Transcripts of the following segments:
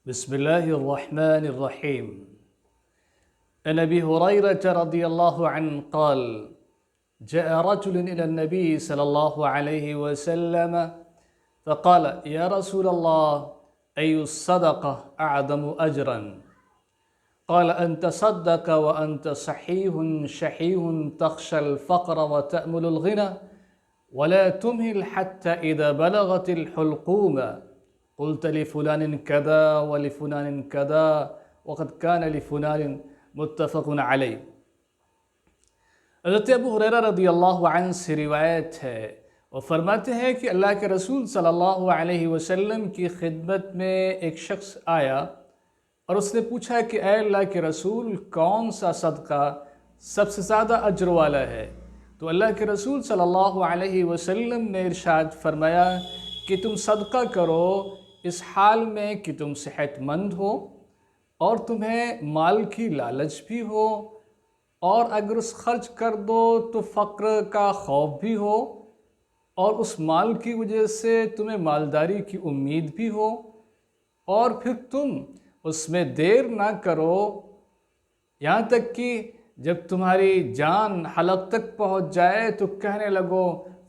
بسم الله الرحمن الرحيم. عن أبي هريرة رضي الله عنه قال: جاء رجل إلى النبي صلى الله عليه وسلم فقال: يا رسول الله، أي الصدقة أعظم أجرا؟ قال: أن تصدق وأنت صحيح شحيح تخشى الفقر وتأمل الغنى ولا تمهل حتى إذا بلغت الحلقوم قلت لفلان كذا ولفلان كذا وقد كان لفلان متفق علیہ۔ حضرت ابو ہریرہ رضی اللہ عنہ سے روایت ہے، وہ فرماتے ہیں کہ اللہ کے رسول صلی اللہ علیہ وسلم کی خدمت میں ایک شخص آیا اور اس نے پوچھا کہ اے اللہ کے رسول، کون سا صدقہ سب سے زیادہ اجر والا ہے؟ تو اللہ کے رسول صلی اللہ علیہ وسلم نے ارشاد فرمایا کہ تم صدقہ کرو اس حال میں کہ تم صحت مند ہو اور تمہیں مال کی لالچ بھی ہو، اور اگر اس خرچ کر دو تو فقر کا خوف بھی ہو، اور اس مال کی وجہ سے تمہیں مالداری کی امید بھی ہو، اور پھر تم اس میں دیر نہ کرو یہاں تک کہ جب تمہاری جان حلق تک پہنچ جائے تو کہنے لگو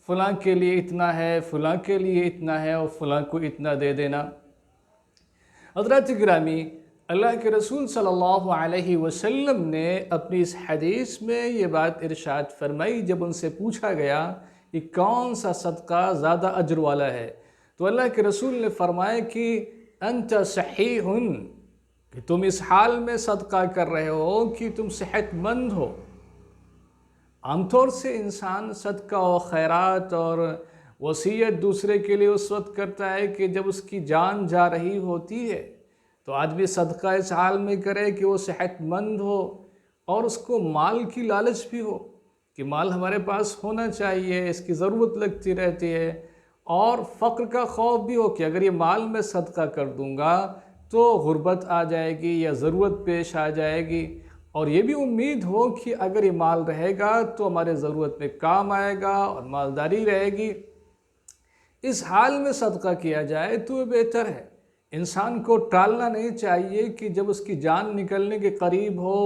فلاں کے لیے اتنا ہے، فلاں کے لیے اتنا ہے، اور فلاں کو اتنا دے دینا۔ حضرات گرامی، اللہ کے رسول صلی اللہ علیہ وسلم نے اپنی اس حدیث میں یہ بات ارشاد فرمائی جب ان سے پوچھا گیا کہ کون سا صدقہ زیادہ اجر والا ہے، تو اللہ کے رسول نے فرمایا کہ انت صحیح، کہ تم اس حال میں صدقہ کر رہے ہو کہ تم صحت مند ہو۔ عام طور سے انسان صدقہ و خیرات اور وصیت دوسرے کے لیے اس وقت کرتا ہے کہ جب اس کی جان جا رہی ہوتی ہے، تو آدمی صدقہ اس حال میں کرے کہ وہ صحت مند ہو اور اس کو مال کی لالچ بھی ہو کہ مال ہمارے پاس ہونا چاہیے، اس کی ضرورت لگتی رہتی ہے، اور فقر کا خوف بھی ہو کہ اگر یہ مال میں صدقہ کر دوں گا تو غربت آ جائے گی یا ضرورت پیش آ جائے گی، اور یہ بھی امید ہو کہ اگر یہ مال رہے گا تو ہمارے ضرورت میں کام آئے گا اور مالداری رہے گی۔ اس حال میں صدقہ کیا جائے تو وہ بہتر ہے۔ انسان کو ٹالنا نہیں چاہیے کہ جب اس کی جان نکلنے کے قریب ہو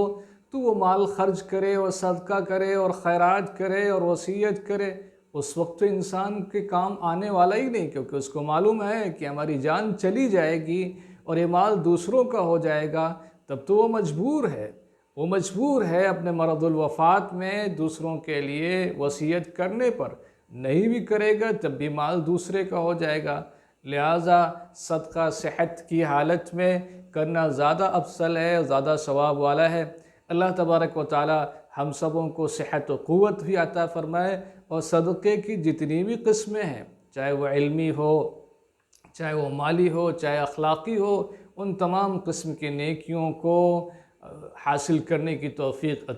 تو وہ مال خرچ کرے اور صدقہ کرے اور خیرات کرے اور وصیت کرے۔ اس وقت تو انسان کے کام آنے والا ہی نہیں، کیونکہ اس کو معلوم ہے کہ ہماری جان چلی جائے گی اور یہ مال دوسروں کا ہو جائے گا، تب تو وہ مجبور ہے اپنے مرض الوفات میں دوسروں کے لیے وصیت کرنے پر، نہیں بھی کرے گا تب بھی مال دوسرے کا ہو جائے گا۔ لہٰذا صدقہ صحت کی حالت میں کرنا زیادہ افضل ہے، زیادہ ثواب والا ہے۔ اللہ تبارک و تعالی ہم سبوں کو صحت و قوت بھی عطا فرمائے، اور صدقے کی جتنی بھی قسمیں ہیں، چاہے وہ علمی ہو، چاہے وہ مالی ہو، چاہے اخلاقی ہو، ان تمام قسم کی نیکیوں کو حاصل کرنے کی توفیق عطا